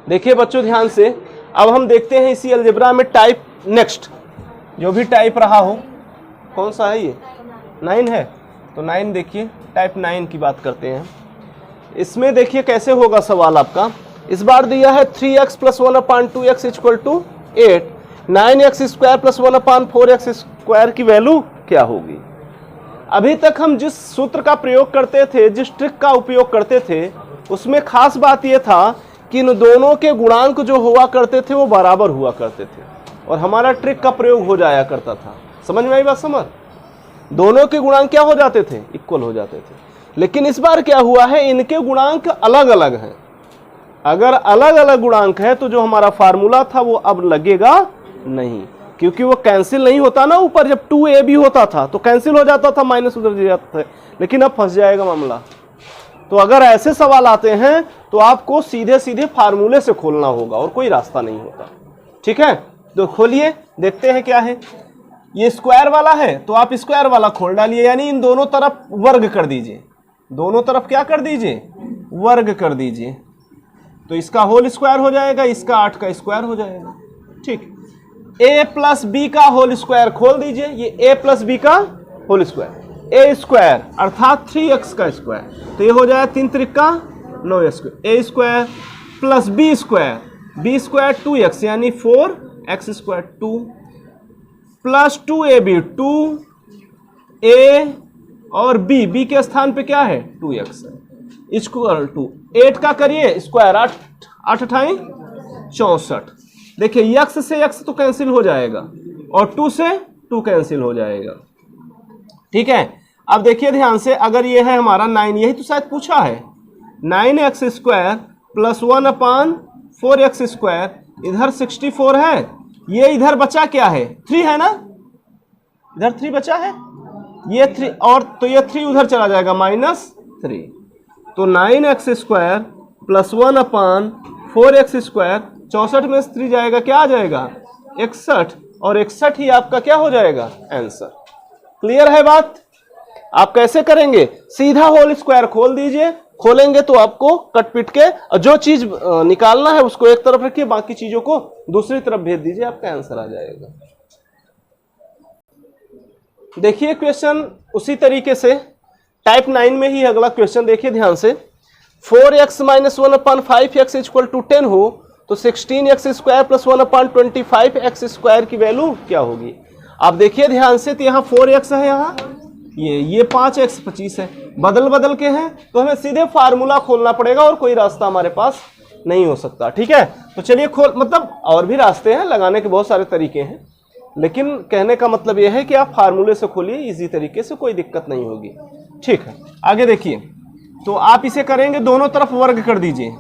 देखिए बच्चों ध्यान से, अब हम देखते हैं इसी अलजेब्रा में टाइप नेक्स्ट, जो भी टाइप रहा हो। कौन सा है ये? 9 है, तो 9 देखिए, टाइप 9 की बात करते हैं। इसमें देखिए कैसे होगा सवाल आपका। इस बार दिया है 3x + 1/2x = 8, 9x² + 1/4x square की वैल्यू क्या होगी। अभी तक हम जिस सूत्र का प्रयोग करते थे, जिस ट्रिक का उपयोग करते थे, उसमें खास बात यह था कि इन दोनों के गुणांक जो हुआ करते थे वो बराबर हुआ करते थे और हमारा ट्रिक का प्रयोग हो जाया करता था। समझ में आई बात? समझ, दोनों के गुणांक क्या हो जाते थे? इक्वल हो जाते थे। लेकिन इस बार क्या हुआ है, इनके गुणांक अलग अलग हैं। अगर अलग अलग गुणांक है तो जो हमारा फार्मूला था वो अब लगेगा नहीं, क्योंकि वो कैंसिल नहीं होता ना। ऊपर जब 2ab होता था तो कैंसिल हो जाता था, माइनस उधर जाता था, लेकिन अब फंस जाएगा मामला। तो अगर ऐसे सवाल आते हैं तो आपको सीधे सीधे फार्मूले से खोलना होगा और कोई रास्ता नहीं होता। ठीक है, तो खोलिए, देखते हैं क्या है। ये स्क्वायर वाला है तो आप स्क्वायर वाला खोल डालिए, यानी इन दोनों तरफ वर्ग कर दीजिए। दोनों तरफ क्या कर दीजिए? वर्ग कर दीजिए। तो इसका होल स्क्वायर हो जाएगा, इसका 8 का स्क्वायर हो जाएगा। ठीक, a + b का होल स्क्वायर खोल दीजिए। ये a + b का होल स्क्वायर, a स्क्वायर अर्थात 3x का स्क्वायर, तो ये हो जाए 3 Trika 9x, a square + b square 2x यानी 4x², 2 + 2ab 2a और b के स्थान पे क्या है? 2x = 8 का करिए स्क्वायर, 8 8 64। देखिए x से x तो कैंसिल हो जाएगा और 2 से 2 कैंसिल हो जाएगा। ठीक है, अब देखिए ध्यान से, अगर ये है हमारा 9, यही तो शायद पूछा है, 9x² + 1/4x², इधर 64 है, ये इधर बचा क्या है? 3 है ना, इधर 3 बचा है, ये 3 और तो ये 3 उधर चला जाएगा, -3। तो 9x² + 1/4x², 64 में से 3 जाएगा, क्या आ जाएगा? 61, और 61 ही आपका क्या हो जाएगा? आंसर। क्लियर है बात? आप कैसे करेंगे? सीधा होल स्क्वायर खोल दीजिए। खोलेंगे तो आपको कट पिट के जो चीज निकालना है उसको एक तरफ रखिए, बाकी चीजों को दूसरी तरफ भेज दीजिए, आपका आंसर आ जाएगा। देखिए क्वेश्चन उसी तरीके से टाइप 9 में ही अगला क्वेश्चन देखिए ध्यान से। 4x - 1/5x = 10 हो तो 16x² + 1/25x² की वैल्यू क्या होगी। आप देखिए ध्यान से, तो यहाँ 4x है, यहाँ ये 5x 25 है, बदल बदल के हैं, तो हमें सीधे फार्मूला खोलना पड़ेगा और कोई रास्ता हमारे पास नहीं हो सकता। ठीक है, तो चलिए खोल, मतलब और भी रास्ते हैं, लगाने के बहुत सारे तरीके हैं, लेकिन कहने का मतलब यह है कि आप फार्मूले से खोलिए, इजी तरीके से, कोई दिक्कत नहीं होगी। ठीक है, आगे देखिए, तो आप इसे करेंगे, दोनों तरफ वर्ग कर दीजिए।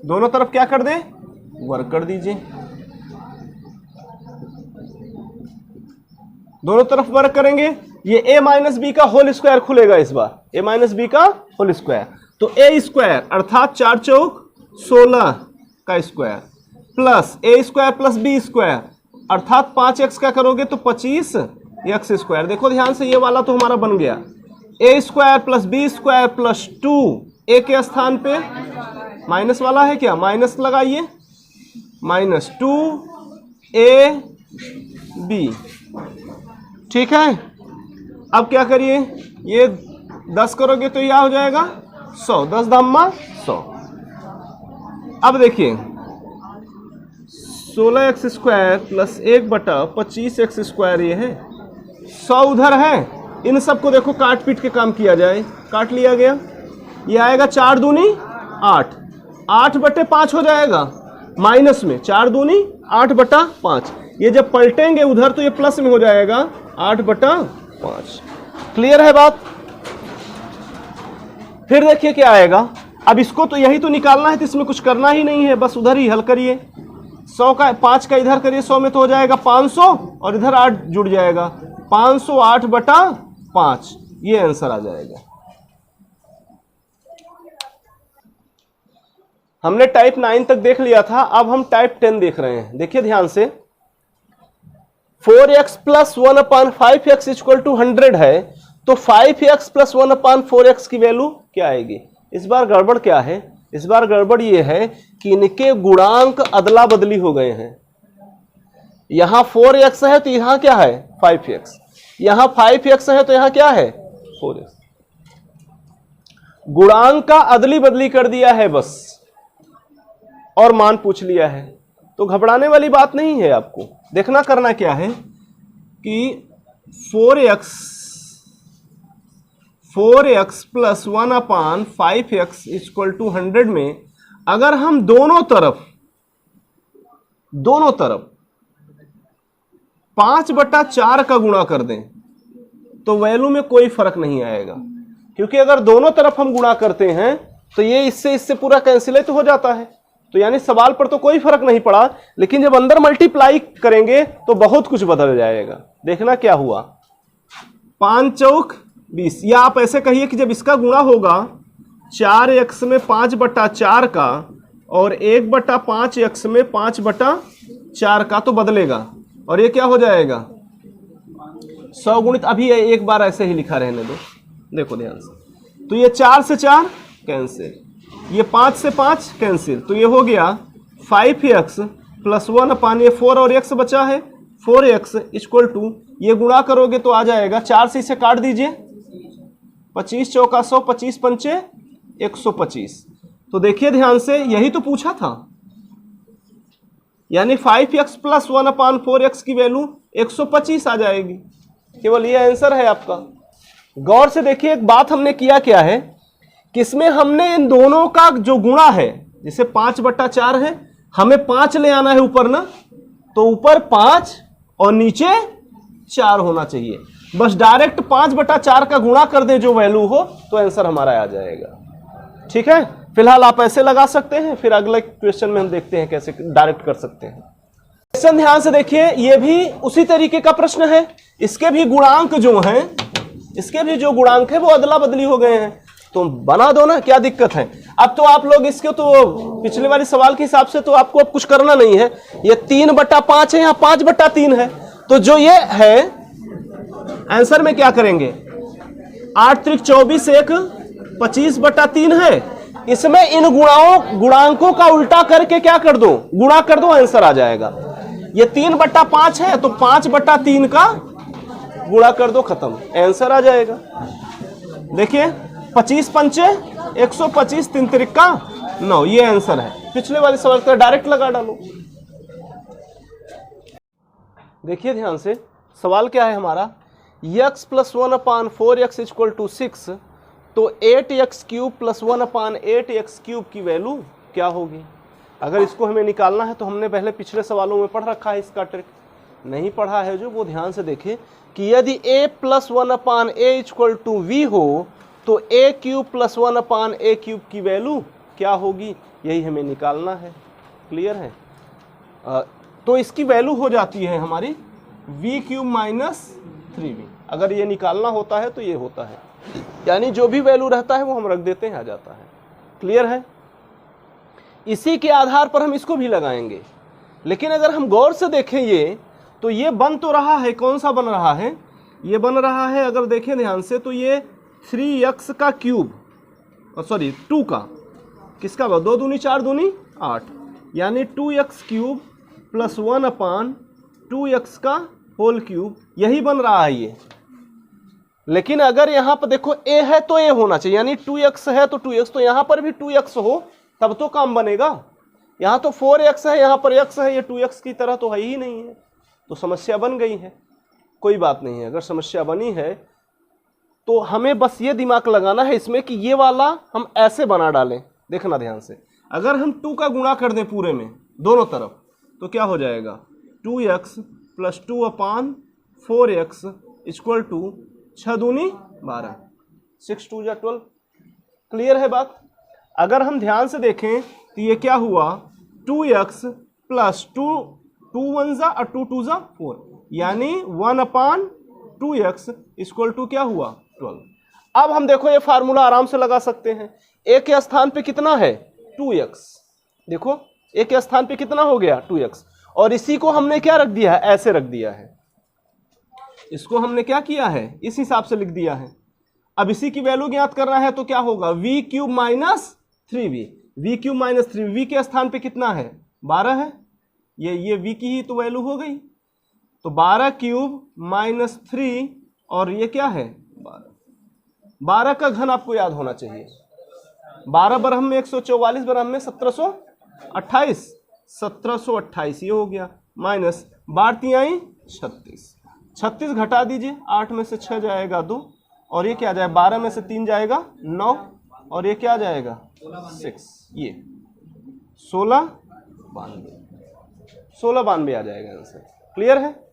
दोनों तरफ क्या कर दें? वर्ग कर दीजिए। दोनों तरफ वर्ग करेंगे, ये a - b का होल स्क्वायर खुलेगा इस बार, a - b का होल स्क्वायर, तो a² अर्थात 4 चौक 16 का स्क्वायर प्लस a² + b² अर्थात 5x का करोगे तो 25x²। देखो ध्यान से, ये वाला तो हमारा बन गया, a² + b² + 2, a के स्थान पे माइनस वाला है, क्या माइनस लगाइए, -2ab। ठीक है, अब क्या करिए, ये 10 करोगे तो यह हो जाएगा 100, 10 × 100। अब देखिए 16x² + 1/25x² ये है, 100 उधर है, इन सबको देखो काट पीट के काम किया जाए, काट लिया गया, ये आएगा 4 दूनी 8, 8/5 हो जाएगा, माइनस में 4 दूनी 8/5, ये जब पलटेंगे उधर तो ये प्लस में हो जाएगा 8/5। क्लियर है बात? फिर देखिए क्या आएगा, अब इसको तो यही तो निकालना है, तो इसमें कुछ करना ही नहीं है, बस उधर ही हल करिए। 100 का 5 का इधर करिए, 100 में तो हो जाएगा 500 और इधर 8 जुड़ जाएगा, 508/5, ये आंसर आ जाएगा। हमने टाइप 9 तक देख लिया था, अब हम टाइप 10 देख रहे हैं। देखिए ध्यान से, 4x + 1/5x = 100 है, तो 5x + 1/4x की वैल्यू क्या आएगी। इस बार गड़बड़ क्या है, इस बार गड़बड़ ये है कि इनके गुणांक अदला बदली हो गए हैं। यहां 4x है तो यहां क्या है 5x, यहां 5x है तो यहां क्या है 4x। गुणांक का अदली बदली कर दिया है बस, और मान पूछ लिया है। तो घबराने वाली बात नहीं है, आपको देखना करना क्या है कि 4x plus 1/5x equal to 100 में अगर हम दोनों तरफ 5/4 का गुणा कर दें तो वैल्यू में कोई फर्क नहीं आएगा, क्योंकि अगर दोनों तरफ हम गुणा करते हैं तो ये इससे पूरा कैंसिलेट हो जाता है। तो यानी सवाल पर तो कोई फर्क नहीं पड़ा, लेकिन जब अंदर मल्टीप्लाई करेंगे तो बहुत कुछ बदल जाएगा। देखना क्या हुआ, 5 चौक 20, या आप ऐसे कहिए कि जब इसका गुणा होगा 4x में 5/4 का और 1/5x में 5/4 का तो बदलेगा, और ये क्या हो जाएगा 100 गुणित, अभी एक बार ऐसे ही लिखा रहने दो, देखो ध्यान से। तो ये 4 से 4 कैंसिल, ये 5 से 5 कैंसिल, तो ये हो गया 5x प्लस 1/4 और x बचा है 4x इक्वल टू, ये गुणा करोगे तो आ जाएगा 4 से इसे काट दीजिए, 25 चौका 100, 25 पंचे 125। तो देखिए ध्यान से, यही तो पूछा था, यानी 5x प्लस 1/4x की वैल्यू 125 आ जाएगी। केवल ये आंसर है आपका। गौर से देखिए, एक बात हमने किया क्या है कि इसमें हमने इन दोनों का जो गुणा है, जैसे 5/4 है, हमें 5 ले आना है ऊपर ना, तो ऊपर 5 और नीचे 4 होना चाहिए। बस डायरेक्ट 5/4 का गुणा कर दे जो वैल्यू हो तो आंसर हमारा आ जाएगा। ठीक है, फिलहाल आप ऐसे लगा सकते हैं, फिर अगले क्वेश्चन में हम देखते हैं कैसे डायरेक्ट कर सकते हैं। क्वेश्चन ध्यान से देखिए, ये भी उसी तरीके का प्रश्न है। इसके भी गुणांक जो हैं, इसके भी जो गुणांक है वो अदला बदली हो गए हैं, तो बना दो ना, क्या दिक्कत है। अब तो आप लोग इसके तो पिछले वाले सवाल के हिसाब से तो आपको अब कुछ करना नहीं है। ये 3/5 है, यहाँ 5/3 है, तो जो ये है आंसर में क्या करेंगे, 8 त्रिक 24 एक 25/3 है। इसमें इन गुणांकों का उल्टा करके क्या कर दो, गुणा कर दो, आंसर आ जाएगा। ये 3/5 है तो 5/3 का गुणा कर दो, खत्म, आंसर आ जाएगा। देखिए 25 पंचे 125, 3 त्रिका 9, ये आंसर है। पिछले वाले सवाल का डायरेक्ट लगा डालो। देखिए ध्यान से, सवाल क्या है हमारा, x plus 1/4x equal to 6, तो 8x cube plus 1/8x cube की वैल्यू क्या होगी। अगर इसको हमें निकालना है तो हमने पहले पिछले सवालों में पढ़ रखा है, इसका ट्रिक नहीं पढ़ा है जो, वो ध्यान से देखे कि यदि a plus 1/a equal to v हो तो a cube plus 1/a cube की वैल्यू क्या होगी, यही हमें निकालना है। क्लियर है। तो इसकी वैल्यू हो जाती है हमारी v क्यूब माइनस 3v। अगर ये निकालना होता है तो ये होता है, यानी जो भी वैल्यू रहता है वो हम रख देते हैं, आ जाता है। क्लियर है। इसी के आधार पर हम इसको भी लगाएंगे, लेकिन अगर हम गौर से देखें ये, तो ये बन तो रहा है, कौन सा बन रहा है, ये बन रहा है, अगर देखें ध्यान से तो ये 3x का क्यूब, सॉरी 2 का, किसका 2 दूनी 4 दूनी 8, यानी 2x क्यूब प्लस 1/2x का होल क्यूब, यही बन रहा है ये। लेकिन अगर यहाँ पर देखो a है तो a होना चाहिए, यानी 2x है तो 2x, तो यहाँ पर भी 2x हो तब तो काम बनेगा। यहाँ तो 4x है, यहाँ पर x है, ये 2x की तरह तो है ही नहीं है, तो समस्या बन गई है। कोई बात नहीं है, अगर समस्या बनी है तो हमें बस ये दिमाग लगाना है इसमें कि ये वाला हम ऐसे बना डालें। देखना ध्यान से, अगर हम 2 का गुणा कर दें पूरे में दोनों तरफ तो क्या हो जाएगा, 2x plus 2/4x equal to 6 दूनी 12, 6 2 12। क्लियर है बात। अगर हम ध्यान से देखें तो ये क्या हुआ, 2x प्लस 2 1 जा और 2 2 जा 4, यानी 1/2x इक्वल टू क्या हुआ 12। अब हम देखो ये फार्मूला आराम से लगा सकते हैं। a के स्थान पे कितना है 2x, देखो a के स्थान पे कितना हो गया 2x, और इसी को हमने क्या रख दिया है, ऐसे रख दिया है। इसको हमने क्या किया है, इस हिसाब से लिख दिया है। अब इसी की वैल्यू ज्ञात करना है तो क्या होगा, v cube minus 3v, V cube minus 3, V के स्थान पे कितना है 12 है, ये वी की ही तो वैल्यू हो गई, तो 12 क्यूब माइनस 3 और ये क्या है 12 का घन आपको याद होना चाहिए, 12 बरहम में 144 बरहम में 1728, 1728 ये हो गया, माइनस 12 तिहाई 36, 36 घटा दीजिए, 8 में से 6 जाएगा 2 और ये क्या जाएगा 12 में से 3 जाएगा 9 और ये क्या जाएगा 6, ये 1692 आ जाएगा आंसर। क्लियर है?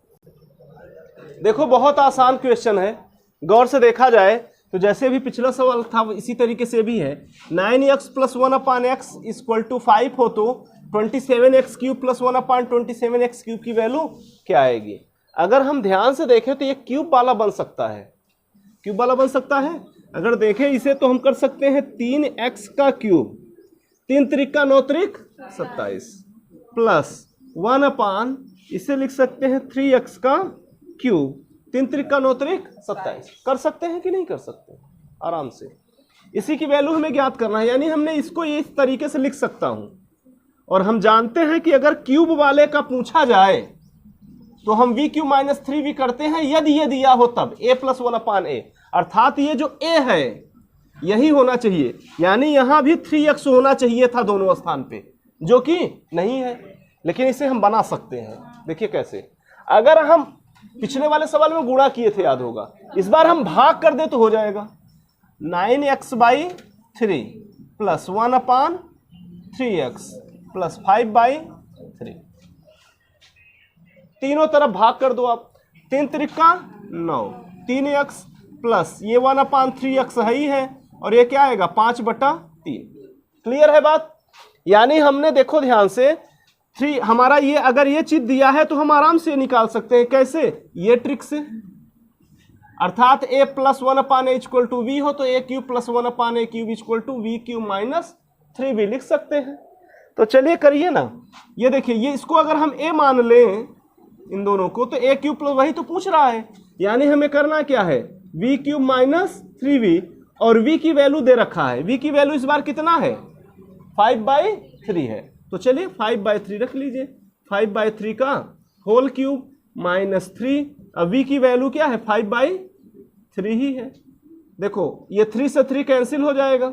देखो बहुत आसान क्वेश्चन है, गौर से देखा जाए तो जैसे भी पिछला सवाल था इसी तरीके से भी है। 9x + 1/x = 5 हो तो 27x³ + 1/27x³ की वैल्यू क्या आएगी? अगर हम ध्यान से देखें तो ये क्यूब वाला बन सकता है, क्यूब वाला बन सकता है। अगर देखें इसे तो हम कर सकते हैं 3x का क्यूब, 3 त्रिका 9 त्रिक 27 प्लस 1/, इसे लिख सकते हैं 3x का क्यूब, 3 त्रिका 9 त्रिक 27। कर सकते हैं कि नहीं कर सकते? आराम से। इसी की वैल्यू हमें ज्ञात करना है, यानी हमने इसको इस तरीके से लिख सकता हूं। और हम जानते हैं कि अगर क्यूब वाले का पूछा जाए तो हम v क्यूब माइनस 3v करते हैं यदि ये दिया हो तब, a + 1/a, अर्थात ये जो a है यही होना चाहिए, यानी यहां भी 3x होना चाहिए था दोनों स्थान पे, जो कि नहीं है, लेकिन इसे हम बना सकते हैं। देखिए कैसे, अगर हम पिछले वाले सवाल में गुणा किए थे याद होगा, इस बार हम भाग कर दे तो हो जाएगा 9x/3 + 1/3x + 5/3, तीनों तरफ भाग कर दो आप, 3 त्रिका 9, 3x प्लस ये 1/3x है ही है और ये क्या आएगा 5/3। क्लियर है बात? यानी हमने देखो ध्यान से 3 हमारा ये अगर ये चीज दिया है तो हम आराम से निकाल सकते हैं। कैसे? ये ट्रिक से, अर्थात a + 1/a = v हो तो a³ + 1/a³ = v³ minus 3v लिख सकते हैं। तो चलिए करिए ना, ये देखिए, ये इसको अगर हम a मान लें इन दोनों को तो a³ प्लस वही तो पूछ रहा है, यानी हमें करना क्या है v³ माइनस 3v, और v की वैल्यू दे रखा है, v की वैल्यू इस बार कितना है 5/3 है, तो चलिए 5/3 रख लीजिए, 5/3 का होल क्यूब माइनस 3, अब v की वैल्यू क्या है 5/3 ही है। देखो ये 3 से 3 कैंसिल हो जाएगा,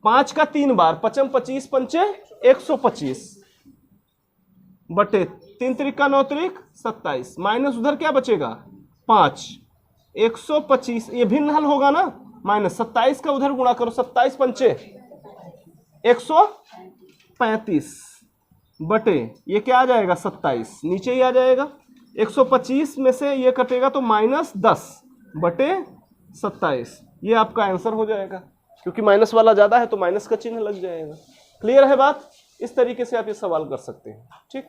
5 का 3 बार 5 25 पंचे 125 बटे 3 त्रिका 9 त्रिक 27, माइनस उधर क्या बचेगा 5, 125 ये भिन्न हल होगा ना, माइनस 27 का उधर गुणा करो, 27 पंचे 135 बटे ये क्या आ जाएगा 27, नीचे ही आ जाएगा, 125 में से ये कटेगा तो माइनस 10 बटे 27, ये आपका आंसर हो जाएगा, क्योंकि माइनस वाला ज्यादा है तो माइनस का चिन्ह लग जाएगा। क्लियर है बात? इस तरीके से आप ये सवाल कर सकते हैं। ठीक।